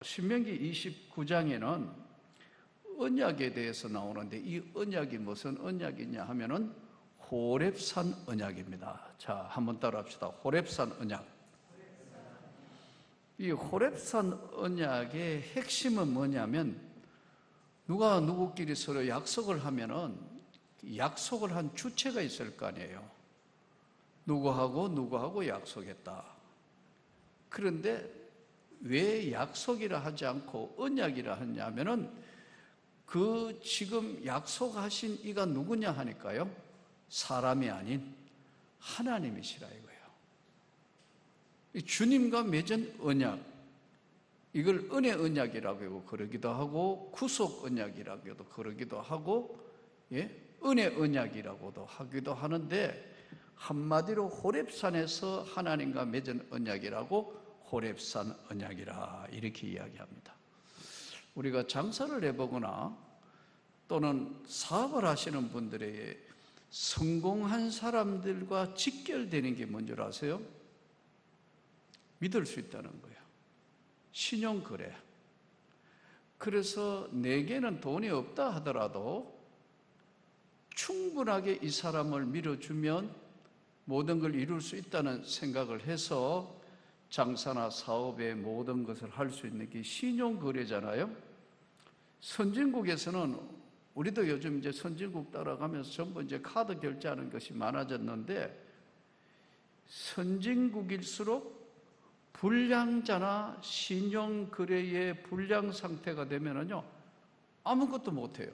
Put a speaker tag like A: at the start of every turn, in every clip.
A: 신명기 29장에는 언약에 대해서 나오는데 이 언약이 무슨 언약이냐 하면은 호렙산 언약입니다. 자, 한번 따라합시다. 호렙산 언약. 이 호렙산 언약의 핵심은 뭐냐면 누가 누구끼리 서로 약속을 하면은 약속을 한 주체가 있을 거 아니에요. 누구하고 약속했다. 그런데 왜 약속이라 하지 않고 언약이라 하냐면은 그 지금 약속하신 이가 누구냐 하니까요, 사람이 아닌 하나님이시라 이거예요. 주님과 맺은 언약, 이걸 은혜 언약이라고 그러기도 하고 구속 언약이라고도 그러기도 하고, 은혜 언약이라고도 하기도 하는데, 한마디로 호렙산에서 하나님과 맺은 언약이라고 호렙산 언약이라 이렇게 이야기합니다. 우리가 장사를 해보거나 또는 사업을 하시는 분들에게 성공한 사람들과 직결되는 게 뭔지 아세요? 믿을 수 있다는 거예요. 신용거래. 그래서 내게는 돈이 없다 하더라도 충분하게 이 사람을 밀어주면 모든 걸 이룰 수 있다는 생각을 해서 장사나 사업의 모든 것을 할 수 있는 게 신용거래잖아요. 선진국에서는, 우리도 요즘 이제 선진국 따라가면서 전부 이제 카드 결제하는 것이 많아졌는데, 선진국일수록 불량자나 신용거래의 불량 상태가 되면은요, 아무것도 못해요.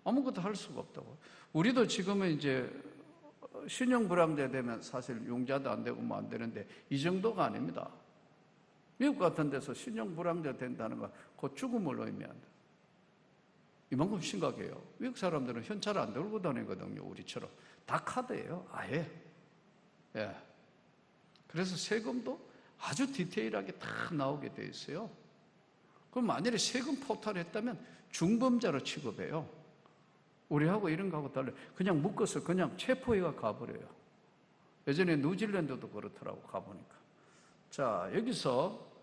A: 아무것도 할 수가 없다고. 우리도 지금은 이제 신용불량자 되면 사실 융자도 안 되고 뭐 안 되는데 이 정도가 아닙니다. 미국 같은 데서 신용불량자 된다는 건 곧 죽음을 의미한다. 이만큼 심각해요. 미국 사람들은 현찰 안 들고 다니거든요. 우리처럼 다 카드예요. 아예. 예. 그래서 세금도 아주 디테일하게 다 나오게 돼 있어요. 그럼 만일에 세금 포탈했다면 중범자로 취급해요. 우리하고 이런 거하고 달라요. 그냥 묶어서 그냥 체포해가 가버려요. 예전에 뉴질랜드도 그렇더라고, 가보니까. 자, 여기서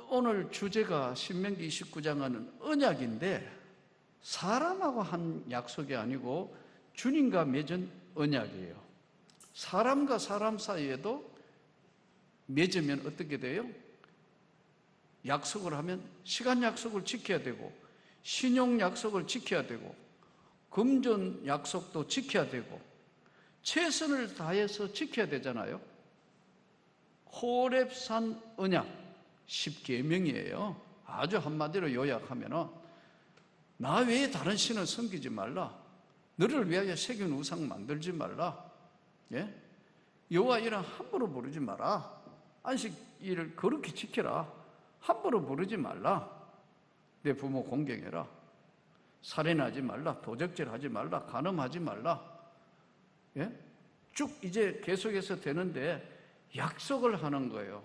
A: 오늘 주제가 신명기 29장은 언약인데, 사람하고 한 약속이 아니고 주님과 맺은 언약이에요. 사람과 사람 사이에도 맺으면 어떻게 돼요? 약속을 하면 시간 약속을 지켜야 되고, 신용 약속을 지켜야 되고, 금전 약속도 지켜야 되고, 최선을 다해서 지켜야 되잖아요. 호렙산 언약 10계명이에요. 아주 한마디로 요약하면은, 나 외에 다른 신을 섬기지 말라. 너를 위하여 새긴 우상 만들지 말라. 여호와 이름 함부로 부르지 마라. 안식일을 거룩히 지켜라. 함부로 부르지 말라. 내 부모 공경해라. 살인하지 말라. 도적질하지 말라. 간음하지 말라. 쭉 이제 계속해서 되는데 약속을 하는 거예요.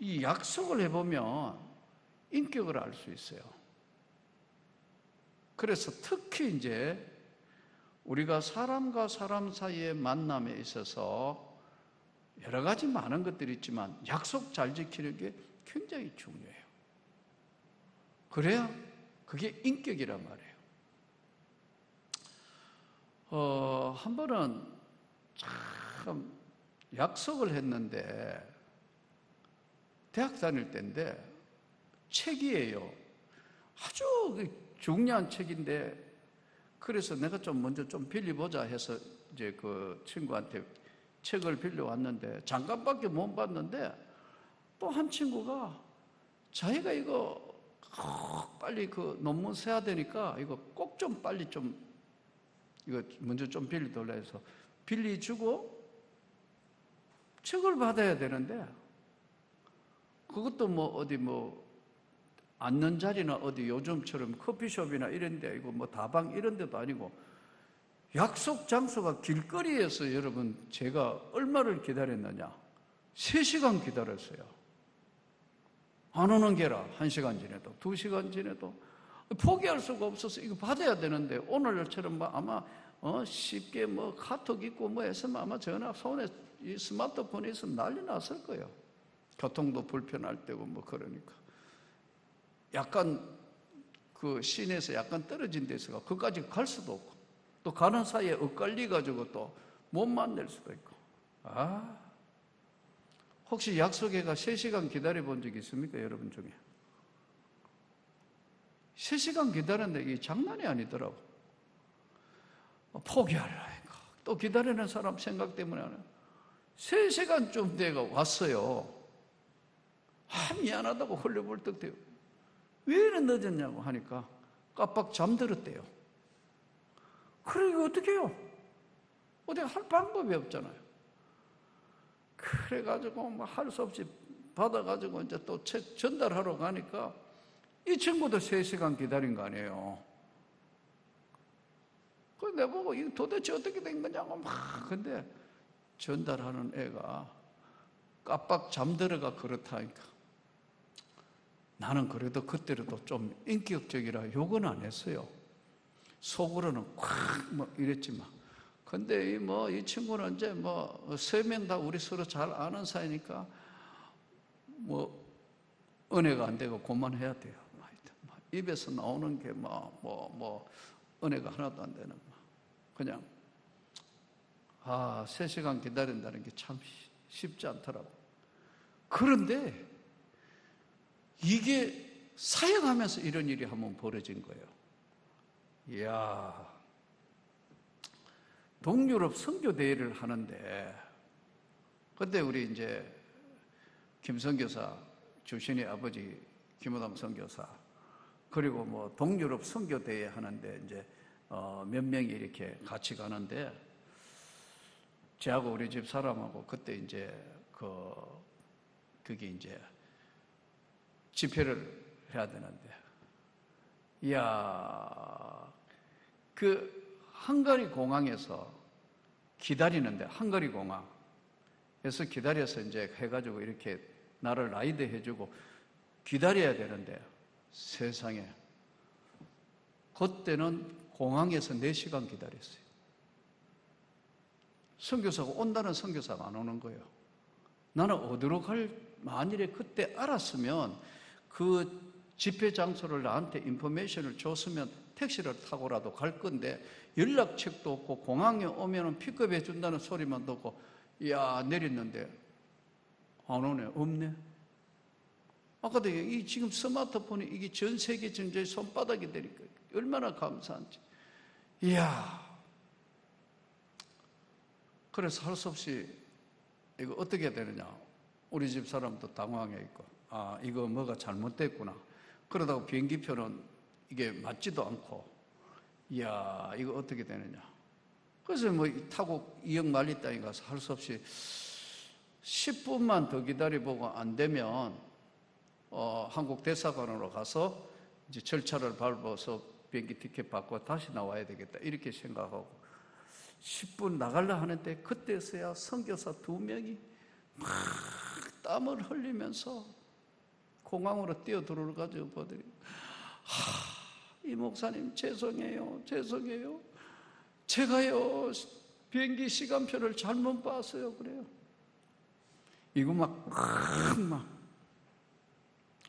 A: 이 약속을 해보면 인격을 알 수 있어요. 그래서 특히 이제 우리가 사람과 사람 사이의 만남에 있어서 여러 가지 많은 것들이 있지만 약속 잘 지키는 게 굉장히 중요해요. 그래야 그게 인격이란 말이에요. 한 번은 참 약속을 했는데, 대학 다닐 때인데 책이에요. 아주 중요한 책인데, 그래서 내가 좀 먼저 좀 빌려보자 해서 이제 그 친구한테 책을 빌려왔는데 잠깐밖에 못 봤는데, 또 한 친구가 자기가 이거 빨리 그 논문 써야 되니까 이거 꼭 좀 빨리 좀 이거 먼저 좀 빌려달라 해서 빌려주고 책을 받아야 되는데, 그것도 뭐 어디 뭐 앉는 자리나 어디 요즘처럼 커피숍이나 이런 데, 이거 뭐 다방 이런 데도 아니고 약속 장소가 길거리에서, 여러분 제가 얼마를 기다렸느냐? 3시간 기다렸어요. 안 오는 게라 1시간 지내도 2시간 지내도 포기할 수가 없어서 이거 받아야 되는데, 오늘처럼 뭐 아마 쉽게 뭐 카톡 있고 뭐 해서 아마 전화 손에 이 스마트폰에 있으면 난리 났을 거예요. 교통도 불편할 때고 뭐 그러니까 약간 그 시내에서 약간 떨어진 데서 그까지 갈 수도 없고 또 가는 사이에 엇갈려 가지고 또 못 만날 수도 있고. 혹시 약속회가 3시간 기다려 본 적 있습니까? 여러분 중에 3시간 기다렸는데 이게 장난이 아니더라고. 포기하려니까 또 기다리는 사람 생각 때문에 3시간쯤 내가 왔어요. 미안하다고 헐레벌떡대요. 왜 이래 늦었냐고 하니까 깜빡 잠들었대요. 그래 이거 어떻게 해요? 어디 할 방법이 없잖아요. 그래가지고 뭐 할 수 없이 받아가지고 이제 또 책 전달하러 가니까 이 친구도 3시간 기다린 거 아니에요. 그래서 내보고 이거 도대체 어떻게 된 거냐고 막. 근데 전달하는 애가 깜빡 잠들어가 그렇다니까. 나는 그래도 그때라도 좀 인격적이라 욕은 안 했어요. 속으로는 콱 뭐 이랬지만. 근데 이 친구는 이제 3명 다 우리 서로 잘 아는 사이니까 은혜가 안 되고 그만해야 돼요. 입에서 나오는 게 은혜가 하나도 안 되는 그냥 3시간 기다린다는 게 참 쉽지 않더라고. 그런데 이게 사역하면서 이런 일이 한번 벌어진 거예요. 이야, 동유럽 선교대회를 하는데 그때 우리 이제 김 선교사, 주신의 아버지 김호담 선교사, 그리고 동유럽 선교대회 하는데 이제 몇 명이 이렇게 같이 가는데 저하고 우리 집 사람하고 그때 이제 그게 이제 집회를 해야 되는데, 이야, 헝가리 공항에서 기다리는데, 헝가리 공항에서 기다려서 이제 해가지고 이렇게 나를 라이드 해주고 기다려야 되는데, 세상에, 그때는 공항에서 4시간 기다렸어요. 선교사가 온다는 선교사가 안 오는 거예요. 나는 어디로 만일에 그때 알았으면 그 집회 장소를 나한테 인포메이션을 줬으면 택시를 타고라도 갈 건데 연락책도 없고 공항에 오면 픽업해 준다는 소리만 듣고 이야 내렸는데 안 오네, 없네. 아까도 이 지금 스마트폰이 이게 전 세계 전체의 손바닥이 되니까 얼마나 감사한지. 이야. 그래서 할 수 없이 이거 어떻게 해야 되느냐. 우리 집 사람도 당황해 있고, 이거 뭐가 잘못됐구나. 그러다가 비행기표는 이게 맞지도 않고, 이야, 이거 어떻게 되느냐. 그래서 타고 2억 말리 땅에 가서 할 수 없이 10분만 더 기다려보고 안 되면, 한국 대사관으로 가서 이제 절차를 밟아서 비행기 티켓 받고 다시 나와야 되겠다. 이렇게 생각하고 10분 나가려 하는데 그때서야 선교사 2명이 막 땀을 흘리면서 공항으로 뛰어들어가지고 보더니 이 목사님 죄송해요. 제가요 비행기 시간표를 잘못 봤어요. 그래요. 이거 막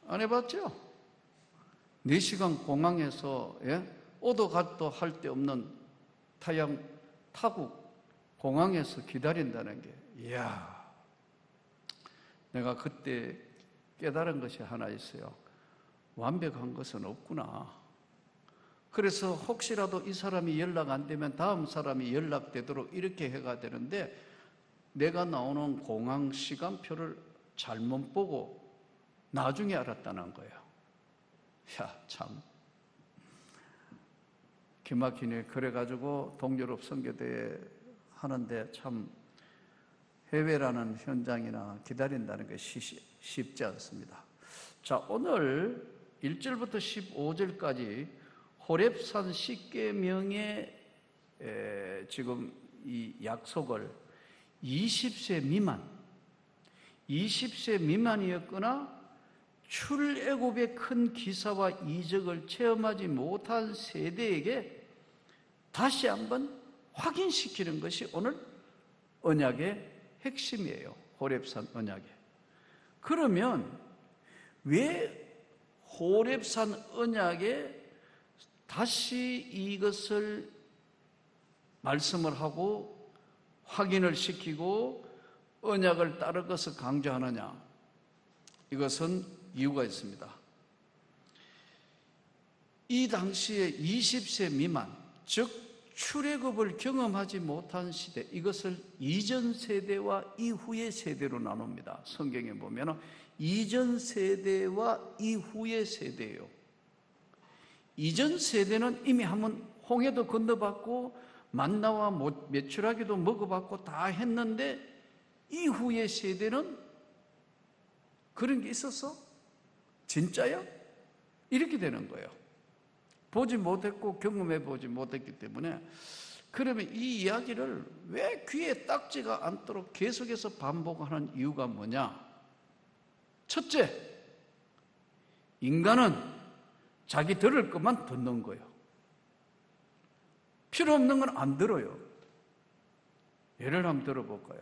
A: 안 해봤죠? 4시간 공항에서 오도 가도 할 데 없는 타양 타고 공항에서 기다린다는 게, 이야, 내가 그때 깨달은 것이 하나 있어요. 완벽한 것은 없구나. 그래서 혹시라도 이 사람이 연락 안 되면 다음 사람이 연락되도록 이렇게 해가 되는데 내가 나오는 공항 시간표를 잘못 보고 나중에 알았다는 거예요. 야, 참 기막히네. 그래가지고 동유럽 선교대회 하는데 참 해외라는 현장이나 기다린다는 것이 쉽지 않습니다. 자, 오늘 1절부터 15절까지 호렙산 10계명의 지금 이 약속을 20세 미만이었거나 출애굽의 큰 기사와 이적을 체험하지 못한 세대에게 다시 한번 확인시키는 것이 오늘 언약의 핵심이에요. 호렙산 언약의. 그러면 왜 호렙산 언약에 다시 이것을 말씀을 하고 확인을 시키고 언약을 따를 것을 강조하느냐? 이것은 이유가 있습니다. 이 당시에 20세 미만, 즉 출애굽을 경험하지 못한 시대, 이것을 이전 세대와 이후의 세대로 나눕니다. 성경에 보면 이전 세대와 이후의 세대예요. 이전 세대는 이미 한번 홍해도 건너봤고 만나와 메추라기도 먹어봤고 다 했는데, 이후의 세대는 그런 게 있었어? 진짜야? 이렇게 되는 거예요. 보지 못했고 경험해 보지 못했기 때문에. 그러면 이 이야기를 왜 귀에 딱지가 않도록 계속해서 반복하는 이유가 뭐냐? 첫째, 인간은 자기 들을 것만 듣는 거예요. 필요 없는 건 안 들어요. 예를 한번 들어볼까요?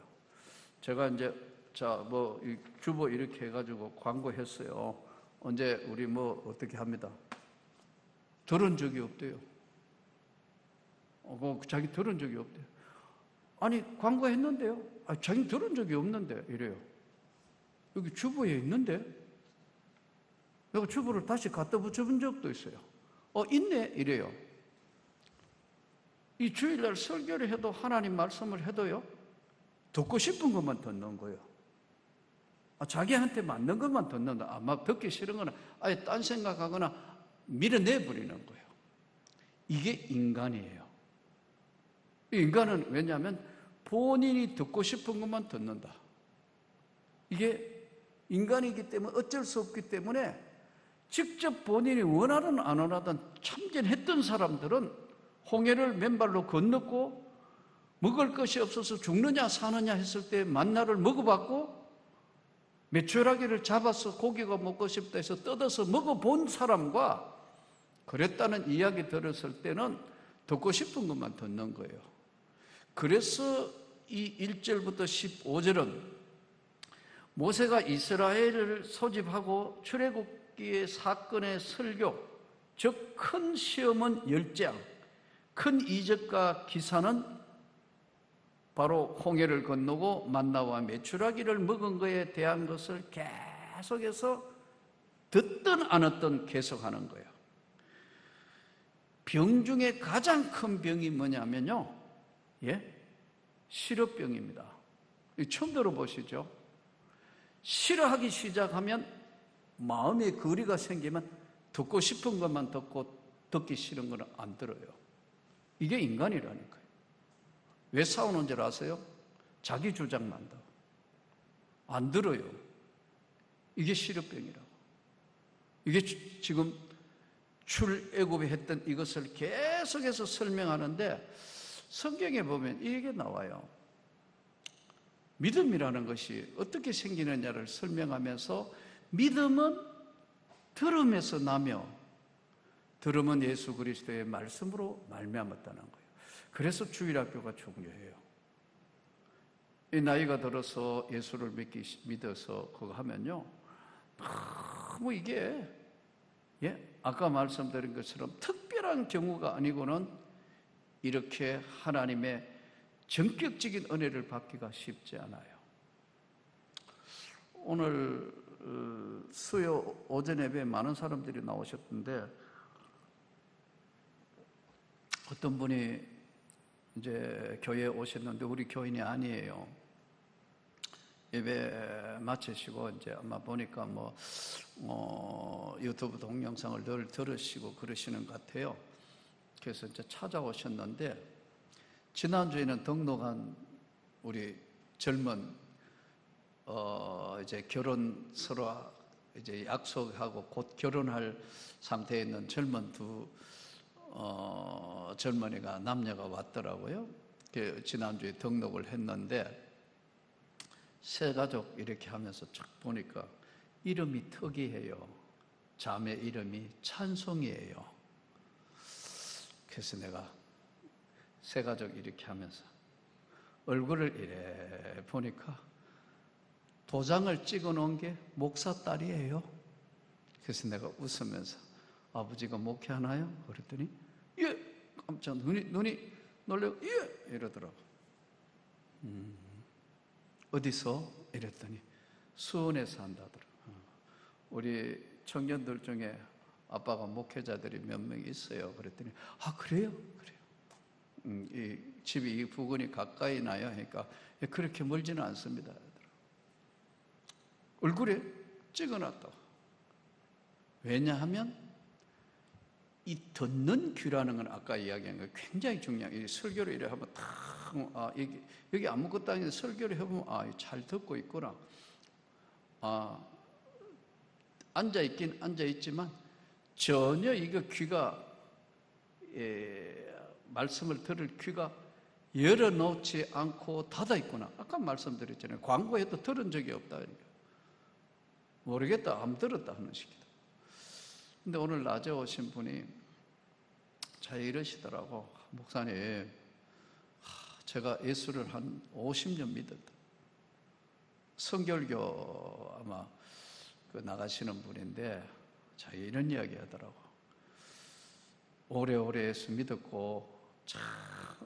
A: 제가 이제 주보 이렇게 해가지고 광고했어요. 언제 우리 어떻게 합니다. 들은 적이 없대요. 자기 들은 적이 없대요. 아니, 광고했는데요. 자기 들은 적이 없는데 이래요. 여기 주보에 있는데 내가 주보를 다시 갖다 붙여본 적도 있어요. 있네 이래요. 이 주일날 설교를 해도 하나님 말씀을 해도요, 듣고 싶은 것만 듣는 거예요. 자기한테 맞는 것만 듣는다. 막 듣기 싫은 거는 아예 딴 생각하거나 밀어내버리는 거예요. 이게 인간이에요. 인간은 왜냐하면 본인이 듣고 싶은 것만 듣는다. 이게 인간이기 때문에 어쩔 수 없기 때문에 직접 본인이 원하든 안 원하든 참전했던 사람들은 홍해를 맨발로 건넜고 먹을 것이 없어서 죽느냐 사느냐 했을 때 만나를 먹어봤고 메추라기를 잡아서 고기가 먹고 싶다 해서 뜯어서 먹어본 사람과 그랬다는 이야기 들었을 때는 듣고 싶은 것만 듣는 거예요. 그래서 이 1절부터 15절은 모세가 이스라엘을 소집하고 출애굽기의 사건의 설교, 즉 큰 시험은 10장, 큰 이적과 기사는 바로 홍해를 건너고 만나와 메추라기를 먹은 것에 대한 것을 계속해서 듣든 안 듣든 계속하는 거예요. 병 중에 가장 큰 병이 뭐냐면요, 싫어병입니다. 처음 들어보시죠? 싫어하기 시작하면 마음의 거리가 생기면 듣고 싶은 것만 듣고 듣기 싫은 거는 안 들어요. 이게 인간이라니까요. 왜 싸우는 줄 아세요? 자기 주장만다. 안 들어요. 이게 시력병이라고. 이게 지금 출애굽에 했던 이것을 계속해서 설명하는데 성경에 보면 이게 나와요. 믿음이라는 것이 어떻게 생기느냐를 설명하면서 믿음은 들음에서 나며 들음은 예수 그리스도의 말씀으로 말미암았다는 거예요. 그래서 주일학교가 중요해요. 이 나이가 들어서 예수를 믿어서 그거 하면요, 너무 이게 아까 말씀드린 것처럼 특별한 경우가 아니고는 이렇게 하나님의 전격적인 은혜를 받기가 쉽지 않아요. 오늘 수요 오전 예배에 많은 사람들이 나오셨던데 어떤 분이 이제 교회에 오셨는데 우리 교인이 아니에요. 예배 마치시고 이제 아마 보니까 유튜브 동영상을 늘 들으시고 그러시는 것 같아요. 그래서 이제 찾아오셨는데 지난주에는 등록한 우리 젊은 이제 결혼 서로 이제 약속하고 곧 결혼할 상태에 있는 젊은 두 젊은이가 남녀가 왔더라고요. 지난주에 등록을 했는데 세 가족 이렇게 하면서 쫙 보니까 이름이 특이해요. 자매 이름이 찬송이에요. 그래서 내가 세 가족 이렇게 하면서 얼굴을 이래 보니까 도장을 찍어 놓은 게 목사 딸이에요. 그래서 내가 웃으면서 아버지가 목회하나요? 그랬더니 예! 깜짝 눈이 놀래고 예! 이러더라고. 어디서? 이랬더니 수원에서 한다더라고. 우리 청년들 중에 아빠가 목회자들이 몇 명 있어요. 그랬더니 아 그래요? 그래요. 이 집이 이 부근이 가까이 나요. 그러니까 그렇게 멀지는 않습니다. 얼굴에 찍어놨다고. 왜냐하면 이 듣는 귀라는 건 아까 이야기한 거 굉장히 중요한. 이 설교를 이래 하면 탁 여기 아무것도 아닌데 설교를 해보면 잘 듣고 있구나. 앉아 있긴 앉아 있지만 전혀 이거 귀가 말씀을 들을 귀가 열어놓지 않고 닫아 있구나. 아까 말씀드렸잖아요. 광고에도 들은 적이 없다. 모르겠다, 안 들었다 하는 식이다. 근데 오늘 낮에 오신 분이 잘 이러시더라고. 목사님, 제가 예수를 한 50년 믿었다. 성결교 아마 나가시는 분인데 자 이런 이야기 하더라고. 오래오래 예수 믿었고 참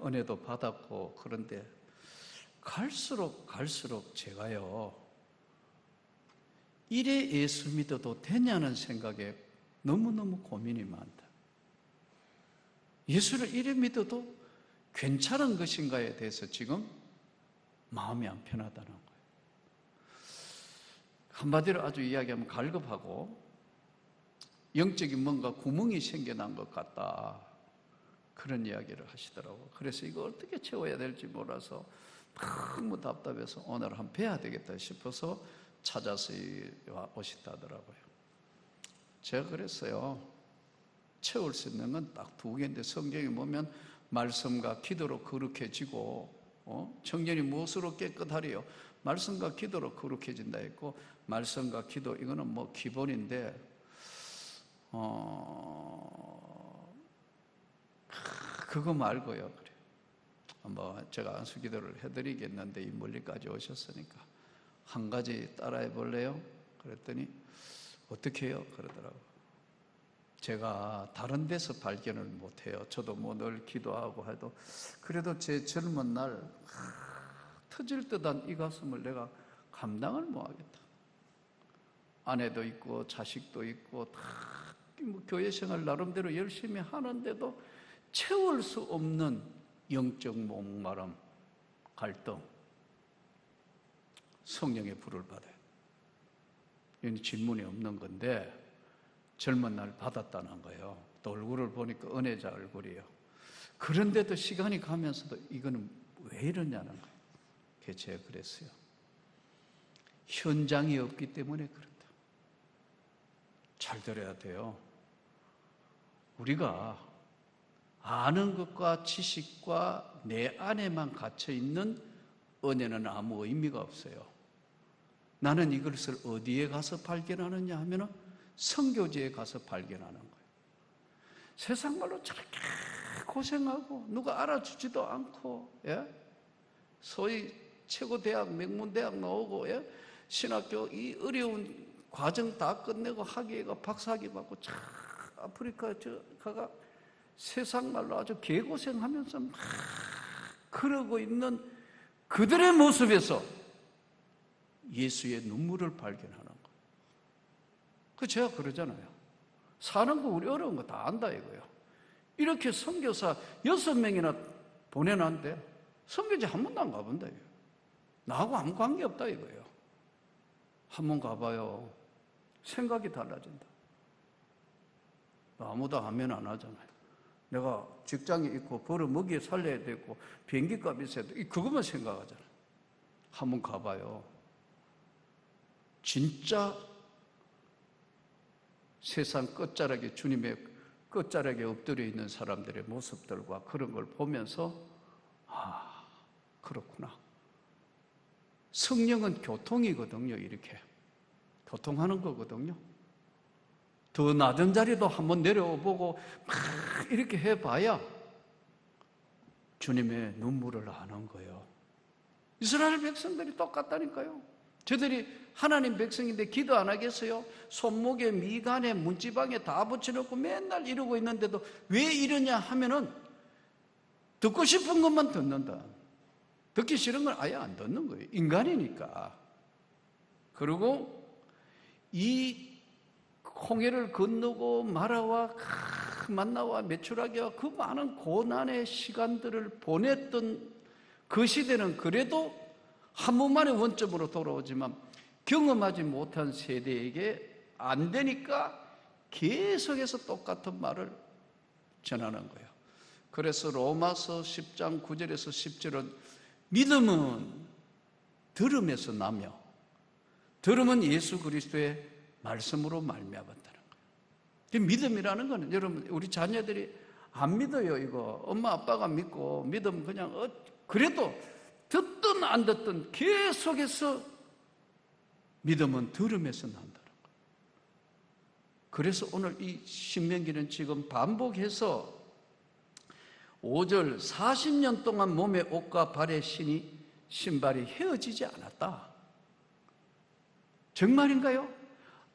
A: 은혜도 받았고 그런데 갈수록 제가요 이래 예수 믿어도 되냐는 생각에 너무너무 고민이 많다. 예수를 이래 믿어도 괜찮은 것인가에 대해서 지금 마음이 안 편하다는 거예요. 한마디로 아주 이야기하면 갈급하고 영적인 뭔가 구멍이 생겨난 것 같다. 그런 이야기를 하시더라고요. 그래서 이거 어떻게 채워야 될지 몰라서 너무 답답해서 오늘 한번 뵈야 되겠다 싶어서 찾아서 오셨다더라고요. 제가 그랬어요. 채울 수 있는 건 딱 두 개인데 성경에 보면 말씀과 기도로 거룩해지고 청년이 무엇으로 깨끗하리요? 말씀과 기도로 거룩해진다 했고 말씀과 기도 이거는 뭐 기본인데 그거 말고요. 그래. 뭐 제가 안수 기도를 해드리겠는데 이 멀리까지 오셨으니까 한 가지 따라해 볼래요? 그랬더니 어떻게 해요? 그러더라고요. 제가 다른 데서 발견을 못해요. 저도 뭐 늘 기도하고 해도 그래도 제 젊은 날 터질 듯한 이 가슴을 내가 감당을 못하겠다. 아내도 있고 자식도 있고 다 뭐 교회 생활 나름대로 열심히 하는데도 채울 수 없는 영적 목마름, 갈등, 성령의 불을 받아요. 이건 질문이 없는 건데 젊은 날 받았다는 거예요. 또 얼굴을 보니까 은혜자 얼굴이에요. 그런데도 시간이 가면서도 이거는 왜 이러냐는 거예요. 그게 제가 그랬어요. 현장이 없기 때문에 그렇다. 잘 들어야 돼요. 우리가 아는 것과 지식과 내 안에만 갇혀 있는 은혜는 아무 의미가 없어요. 나는 이것을 어디에 가서 발견하느냐 하면은 선교지에 가서 발견하는 거예요. 세상 말로 저렇게 고생하고 누가 알아주지도 않고 소위 최고대학 명문대학 나오고 신학교 이 어려운 과정 다 끝내고 학위가 박사학위 받고 참 아프리카 가가 세상 말로 아주 개고생하면서 막 그러고 있는 그들의 모습에서 예수의 눈물을 발견하는 거예요. 그 제가 그러잖아요. 사는 거 우리 어려운 거 다 안다 이거예요. 이렇게 선교사 6명이나 보내놨는데 선교지 한 번도 안 가본다 이거예요. 나하고 아무 관계없다 이거예요. 한 번 가봐요. 생각이 달라진다. 아무도 아멘 안 하잖아요. 내가 직장에 있고 벌어 먹이에 살려야 되고 비행기값 있어야 돼. 그것만 생각하잖아요. 한 번 가봐요. 진짜 세상 끝자락에 주님의 끝자락에 엎드려 있는 사람들의 모습들과 그런 걸 보면서 그렇구나. 성령은 교통이거든요. 이렇게 교통하는 거거든요. 더 낮은 자리도 한번 내려보고 막 이렇게 해봐야 주님의 눈물을 아는 거예요. 이스라엘 백성들이 똑같다니까요. 저들이 하나님 백성인데 기도 안 하겠어요? 손목에, 미간에, 문지방에 다 붙여놓고 맨날 이러고 있는데도 왜 이러냐 하면은 듣고 싶은 것만 듣는다. 듣기 싫은 건 아예 안 듣는 거예요. 인간이니까. 그리고 이 홍해를 건너고 마라와 만나와 메추라기와 그 많은 고난의 시간들을 보냈던 그 시대는 그래도 한 번만에 원점으로 돌아오지만 경험하지 못한 세대에게 안 되니까 계속해서 똑같은 말을 전하는 거예요. 그래서 로마서 10장 9절에서 10절은 믿음은 들음에서 나며 들음은 예수 그리스도의 말씀으로 말미암았다는 거예요. 믿음이라는 거는 여러분 우리 자녀들이 안 믿어요. 이거 엄마 아빠가 믿고 믿으면 그냥 그래도 듣든 안 듣든 계속해서 믿음은 들음에서 난다는 거예요. 그래서 오늘 이 신명기는 지금 반복해서 5절 40년 동안 몸의 옷과 발의 신발이 헤어지지 않았다. 정말인가요?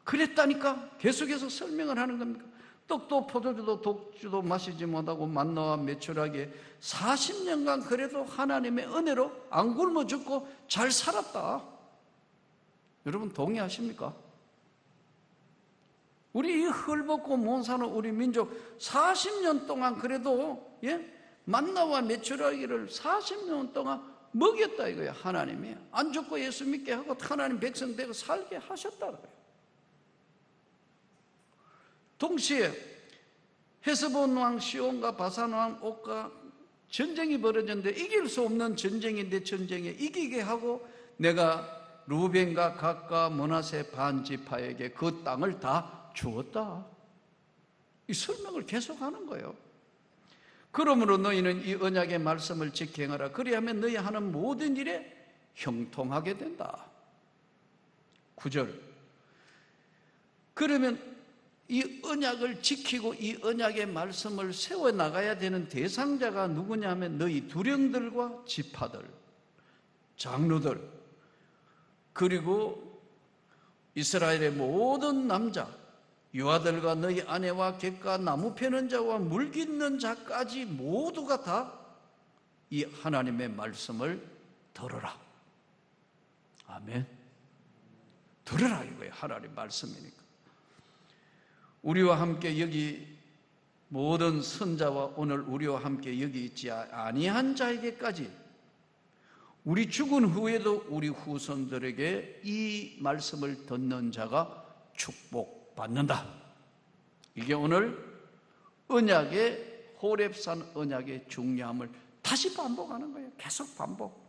A: 그랬다니까 계속해서 설명을 하는 겁니까? 떡도 포도주도 독주도 마시지 못하고 만나와 메추라기에 40년간 그래도 하나님의 은혜로 안 굶어 죽고 잘 살았다. 여러분 동의하십니까? 우리 이 헐벗고 못 사는 우리 민족 40년 동안 그래도 만나와 메추라기를 40년 동안 먹였다 이거야. 하나님이 안 죽고 예수 믿게 하고 하나님 백성 되고 살게 하셨다고요. 동시에 헤스본 왕 시온과 바산 왕 옥과 전쟁이 벌어졌는데 이길 수 없는 전쟁인데 전쟁에 이기게 하고 내가 루벤과 갓과 므낫세 반 지파에게 그 땅을 다 주었다. 이 설명을 계속하는 거예요. 그러므로 너희는 이 언약의 말씀을 지켜 행하라. 그리하면 너희 하는 모든 일에 형통하게 된다. 9절. 그러면 이 언약을 지키고 이 언약의 말씀을 세워나가야 되는 대상자가 누구냐 하면 너희 두령들과 지파들, 장로들, 그리고 이스라엘의 모든 남자, 유아들과 너희 아내와 객과 나무 패는 자와 물 깃는 자까지 모두가 다 이 하나님의 말씀을 들어라. 아멘. 들어라 이거예요. 하나님 말씀이니까. 우리와 함께 여기 모든 선자와 오늘 우리와 함께 여기 있지 아니한 자에게까지 우리 죽은 후에도 우리 후손들에게 이 말씀을 듣는 자가 축복받는다. 이게 오늘 언약의 호렙산 언약의 중요함을 다시 반복하는 거예요. 계속 반복.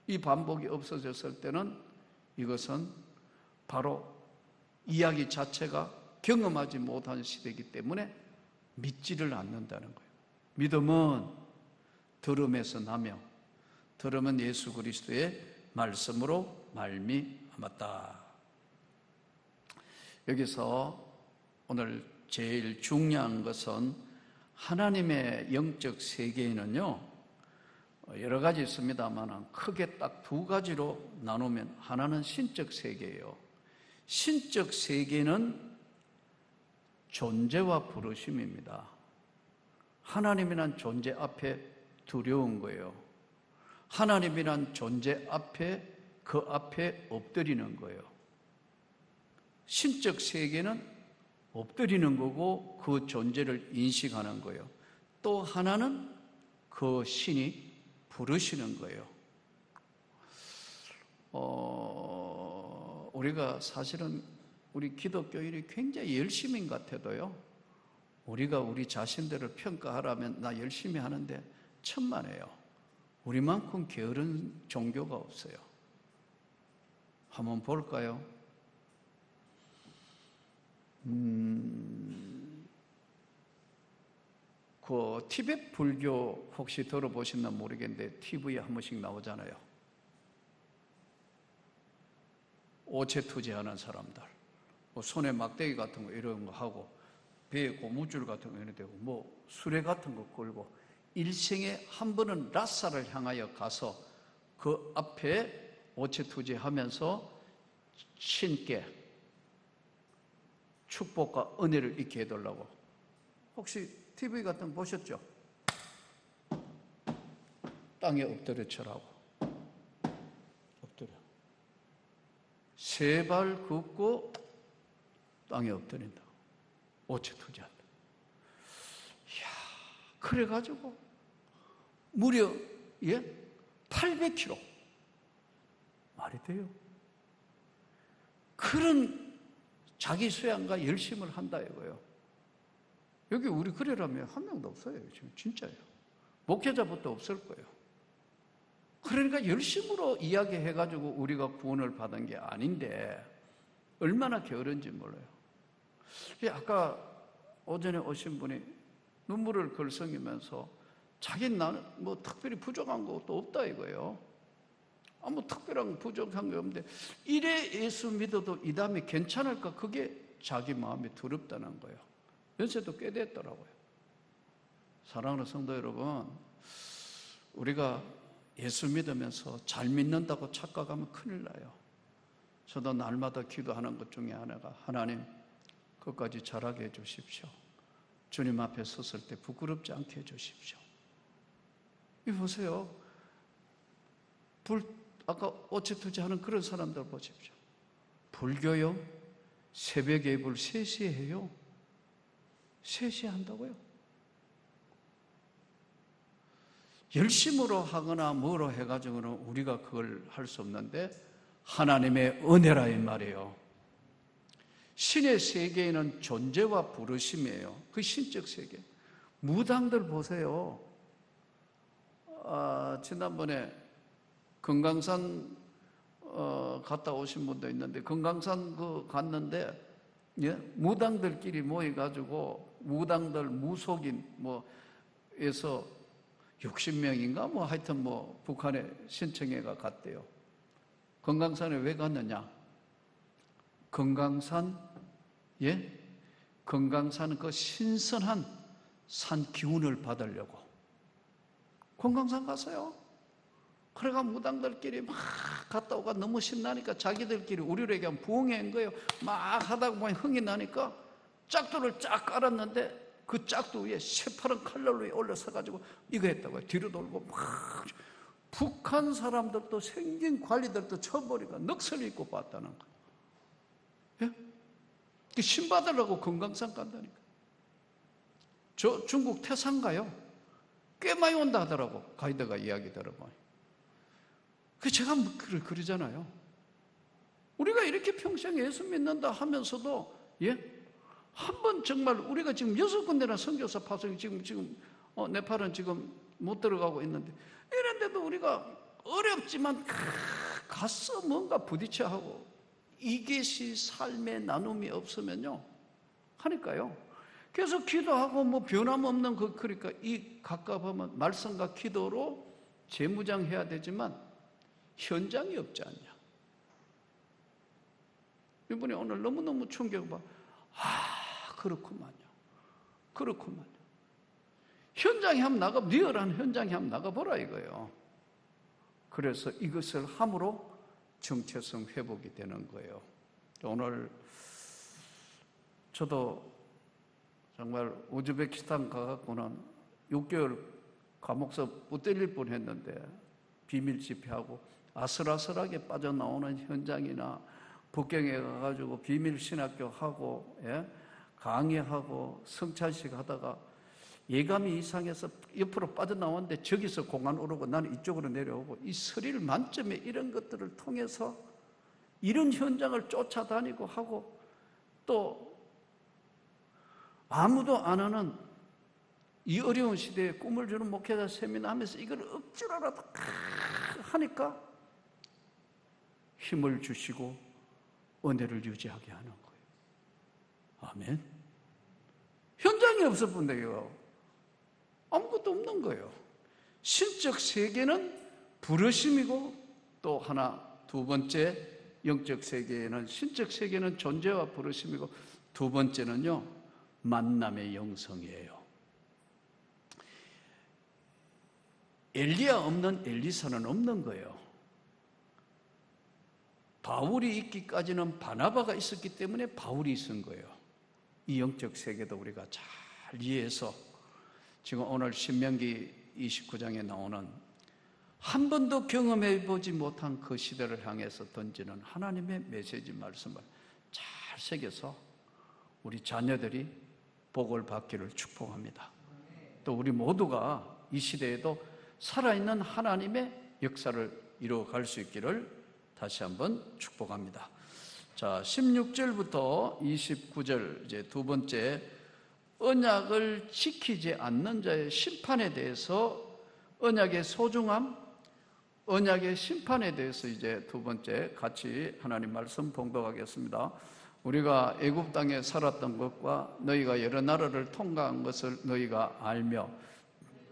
A: 이 반복이 없어졌을 때는 이것은 바로 이야기 자체가 경험하지 못한 시대이기 때문에 믿지를 않는다는 거예요. 믿음은 들음에서 나며 들음은 예수 그리스도의 말씀으로 말미암았다. 여기서 오늘 제일 중요한 것은 하나님의 영적 세계에는요 여러 가지 있습니다만 크게 딱 두 가지로 나누면 하나는 신적 세계예요. 신적 세계는 존재와 부르심입니다. 하나님이란 존재 앞에 두려운 거예요. 하나님이란 존재 앞에 그 앞에 엎드리는 거예요. 신적 세계는 엎드리는 거고 그 존재를 인식하는 거예요. 또 하나는 그 신이 부르시는 거예요. 우리가 사실은 우리 기독교인이 굉장히 열심인 것 같아도요, 우리가 우리 자신들을 평가하라면 나 열심히 하는데 천만에요. 우리만큼 게으른 종교가 없어요. 한번 볼까요? 그 티베트 불교 혹시 들어보셨나 모르겠는데 TV에 한 번씩 나오잖아요. 오체 투지하는 사람들, 뭐 손에 막대기 같은 거 이런 거 하고 배에 고무줄 같은 거 이런 데고 뭐 수레 같은 거 끌고 일생에 한 번은 라사를 향하여 가서 그 앞에 오체투지하면서 신께 축복과 은혜를 있게 해달라고. 혹시 TV 같은 거 보셨죠? 땅에 엎드려 쳐라고. 엎드려. 세 발 긋고 땅에 엎드린다. 오체투지한다. 이야, 그래가지고 무려 800kg. 말이 돼요? 그런 자기 수양과 열심을 한다 이거예요. 여기 우리 그래라면 한 명도 없어요. 지금 진짜예요. 목회자부터 없을 거예요. 그러니까 열심으로 이야기해가지고 우리가 구원을 받은 게 아닌데 얼마나 게으른지 몰라요. 아까 오전에 오신 분이 눈물을 글썽이면서 자기는 나는 뭐 특별히 부족한 것도 없다 이거예요. 아무 특별한 부족한 게 없는데 이래 예수 믿어도 이 다음에 괜찮을까? 그게 자기 마음이 두렵다는 거예요. 연세도 꽤 됐더라고요. 사랑하는 성도 여러분, 우리가 예수 믿으면서 잘 믿는다고 착각하면 큰일 나요. 저도 날마다 기도하는 것 중에 하나가 하나님 끝까지 잘하게 해주십시오. 주님 앞에 섰을 때 부끄럽지 않게 해주십시오. 이 보세요. 아까 오체투지하는 그런 사람들 보십시오. 불교요? 새벽 예불 3시에 해요. 3시에 한다고요? 열심으로 하거나 뭐로 해가지고는 우리가 그걸 할 수 없는데 하나님의 은혜라 이 말이에요. 신의 세계에는 존재와 부르심이에요. 그 신적 세계. 무당들 보세요. 지난번에 금강산 갔다 오신 분도 있는데 금강산 갔는데 무당들끼리 모여가지고 무당들 무속인 에서 60명인가 하여튼 북한에 신청회가 갔대요. 금강산에 왜 갔느냐? 금강산 그 신선한 산 기운을 받으려고 금강산 갔어요. 그래가 무당들끼리 막 갔다 오가 너무 신나니까 자기들끼리 우리를 얘기하면 부흥회인 거예요. 막 하다가 보니 흥이 나니까 짝도를 쫙 깔았는데 그 짝도 위에 새파란 칼날 위에 올려서가지고 이거 했다고요. 뒤로 돌고 막 북한 사람들도 생긴 관리들도 쳐버리고 넋을 입고 봤다는 거예요. 예? 신 받으려고 금강산 간다니까. 저 중국 태산 가요. 꽤 많이 온다 하더라고. 가이드가 이야기 들어보니. 제가 그러잖아요. 우리가 이렇게 평생 예수 믿는다 하면서도 한 번 정말 우리가 지금 6군데나 선교사 파송이 지금 네팔은 지금 못 들어가고 있는데 이런데도 우리가 어렵지만 가서 뭔가 부딪혀 하고 이것이 삶의 나눔이 없으면요 하니까요. 그래서 기도하고 변함없는 그러니까 이 가까우면 말씀과 기도로 재무장해야 되지만 현장이 없지 않냐. 이분이 오늘 너무너무 충격받아. 그렇구만요. 현장에 한번 나가, 리얼한 현장에 한번 나가보라 이거예요. 그래서 이것을 함으로 정체성 회복이 되는 거예요. 오늘 저도 정말 우즈베키스탄 가갖고는 6개월 감옥서 못 때릴 뻔했는데 비밀 집회하고 아슬아슬하게 빠져나오는 현장이나 북경에 가가지고 비밀 신학교 하고 강의하고 성찬식 하다가 예감이 이상해서 옆으로 빠져나왔는데 저기서 공안 오르고 나는 이쪽으로 내려오고 이 스릴 만점의 이런 것들을 통해서 이런 현장을 쫓아다니고 하고 또 아무도 안 하는 이 어려운 시대에 꿈을 주는 목회자 세미나 하면서 이걸 억지로라도 하니까 힘을 주시고 은혜를 유지하게 하는 거예요. 아멘. 현장이 없을 뿐이에요. 아무것도 없는 거예요. 신적 세계는 부르심이고 또 두 번째 영적 세계에는 신적 세계는 존재와 부르심이고 두 번째는요 만남의 영성이에요. 엘리야 없는 엘리사는 없는 거예요. 바울이 있기까지는 바나바가 있었기 때문에 바울이 있은 거예요. 이 영적 세계도 우리가 잘 이해해서 지금 오늘 신명기 29장에 나오는 한 번도 경험해보지 못한 그 시대를 향해서 던지는 하나님의 메시지 말씀을 잘 새겨서 우리 자녀들이 복을 받기를 축복합니다. 또 우리 모두가 이 시대에도 살아있는 하나님의 역사를 이루어갈 수 있기를 다시 한번 축복합니다. 자, 16절부터 29절 이제 두 번째 언약을 지키지 않는 자의 심판에 대해서 언약의 소중함, 언약의 심판에 대해서 이제 두 번째 같이 하나님 말씀 봉독하겠습니다. 우리가 애굽 땅에 살았던 것과 너희가 여러 나라를 통과한 것을 너희가 알며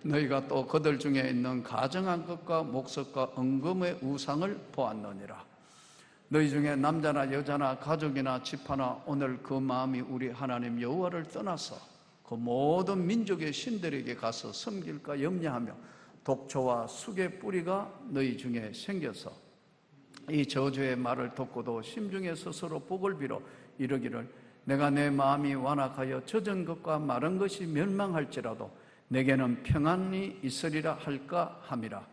A: 너희가 또 그들 중에 있는 가정한 것과 목석과 은금의 우상을 보았느니라. 너희 중에 남자나 여자나 가족이나 집하나 오늘 그 마음이 우리 하나님 여호와를 떠나서 그 모든 민족의 신들에게 가서 섬길까 염려하며 독초와 쑥의 뿌리가 너희 중에 생겨서 이 저주의 말을 듣고도 심중에 스스로 복을 빌어 이르기를 내가 내 마음이 완악하여 젖은 것과 마른 것이 멸망할지라도 내게는 평안이 있으리라 할까 함이라.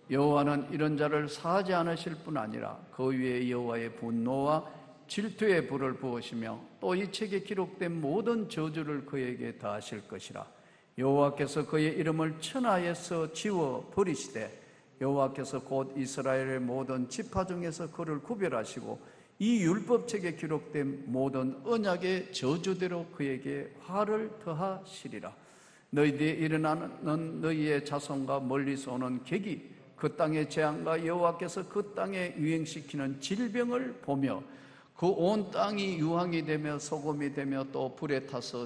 A: 여호와는 이런 자를 사하지 않으실 뿐 아니라 그 위에 여호와의 분노와 질투의 불을 부으시며 또 이 책에 기록된 모든 저주를 그에게 다하실 것이라. 여호와께서 그의 이름을 천하에서 지워 버리시되 여호와께서 곧 이스라엘의 모든 지파 중에서 그를 구별하시고 이 율법책에 기록된 모든 언약의 저주대로 그에게 화를 더하시리라. 너희들이 일어나는 너희의 자손과 멀리서 오는 객이 그 땅의 재앙과 여호와께서 그 땅에 유행시키는 질병을 보며 그 온 땅이 유황이 되며 소금이 되며 또 불에 타서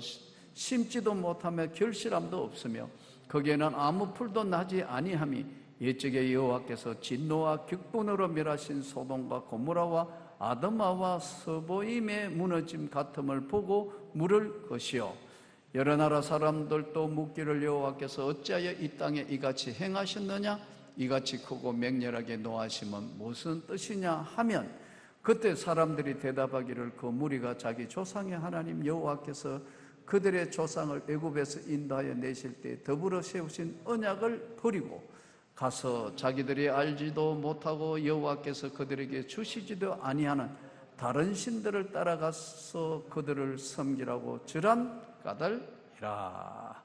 A: 심지도 못하며 결실함도 없으며 거기에는 아무 풀도 나지 아니함이 옛적에 여호와께서 진노와 격분으로 멸하신 소돔과 고모라와 아드마와 서보임의 무너짐 같음을 보고 물을 것이요 여러 나라 사람들도 묻기를 여호와께서 어찌하여 이 땅에 이같이 행하셨느냐 이같이 크고 맹렬하게 노하심은 무슨 뜻이냐 하면 그때 사람들이 대답하기를 그 무리가 자기 조상의 하나님 여호와께서 그들의 조상을 애굽에서 인도하여 내실 때 더불어 세우신 언약을 버리고 가서 자기들이 알지도 못하고 여호와께서 그들에게 주시지도 아니하는 다른 신들을 따라가서 그들을 섬기라고 절한 까닭이라.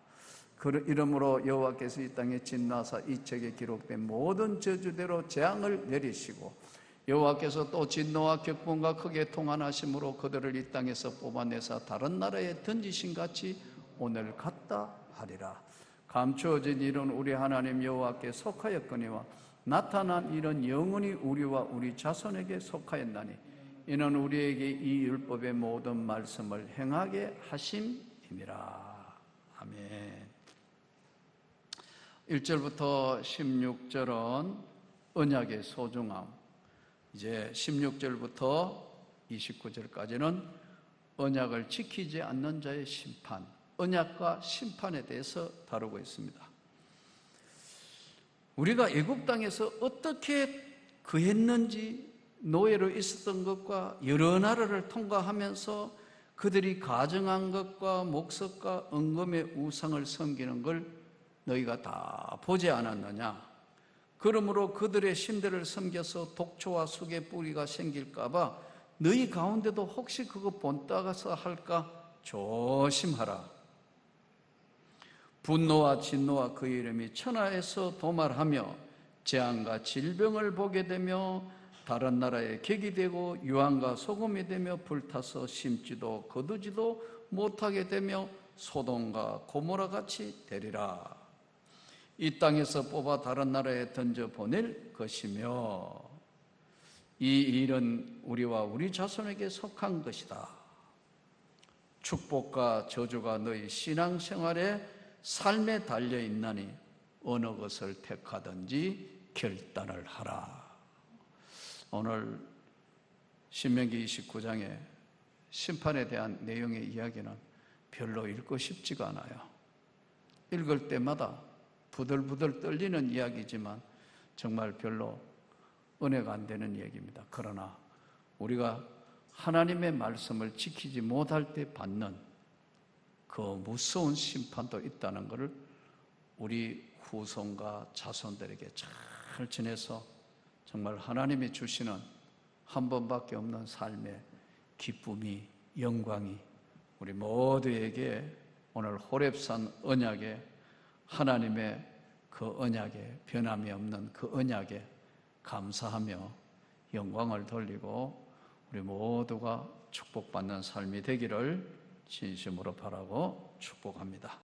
A: 그 이름으로 여호와께서 이 땅에 진노하사 이 책에 기록된 모든 저주대로 재앙을 내리시고 여호와께서 또 진노와 격분과 크게 통한하심으로 그들을 이 땅에서 뽑아내사 다른 나라에 던지신 같이 오늘 같다 하리라. 감추어진 일은 우리 하나님 여호와께 속하였거니와 나타난 일은 영원히 우리와 우리 자손에게 속하였나니 이는 우리에게 이 율법의 모든 말씀을 행하게 하심이니라. 아멘. 1절부터 16절은 언약의 소중함, 이제 16절부터 29절까지는 언약을 지키지 않는 자의 심판, 언약과 심판에 대해서 다루고 있습니다. 우리가 애굽 땅에서 어떻게 거했는지, 노예로 있었던 것과 여러 나라를 통과하면서 그들이 가정한 것과 목석과 은금의 우상을 섬기는 걸 너희가 다 보지 않았느냐? 그러므로 그들의 신들을 섬겨서 독초와 쑥의 뿌리가 생길까 봐 너희 가운데도 혹시 그거 본따가서 할까 조심하라. 분노와 진노와 그의 이름이 천하에서 도말하며 재앙과 질병을 보게 되며 다른 나라에 객이 되고 유황과 소금이 되며 불타서 심지도 거두지도 못하게 되며 소돔과 고모라 같이 되리라. 이 땅에서 뽑아 다른 나라에 던져보낼 것이며 이 일은 우리와 우리 자손에게 속한 것이다. 축복과 저주가 너희 신앙생활에 삶에 달려있나니 어느 것을 택하든지 결단을 하라. 오늘 신명기 29장의 심판에 대한 내용의 이야기는 별로 읽고 싶지가 않아요. 읽을 때마다 부들부들 떨리는 이야기지만 정말 별로 은혜가 안 되는 얘기입니다. 그러나 우리가 하나님의 말씀을 지키지 못할 때 받는 그 무서운 심판도 있다는 것을 우리 후손과 자손들에게 잘 전해서 정말 하나님이 주시는 한 번밖에 없는 삶의 기쁨이, 영광이 우리 모두에게 오늘 호렙산 언약에, 하나님의 그 언약에, 변함이 없는 그 언약에 감사하며 영광을 돌리고 우리 모두가 축복받는 삶이 되기를 진심으로 바라고 축복합니다.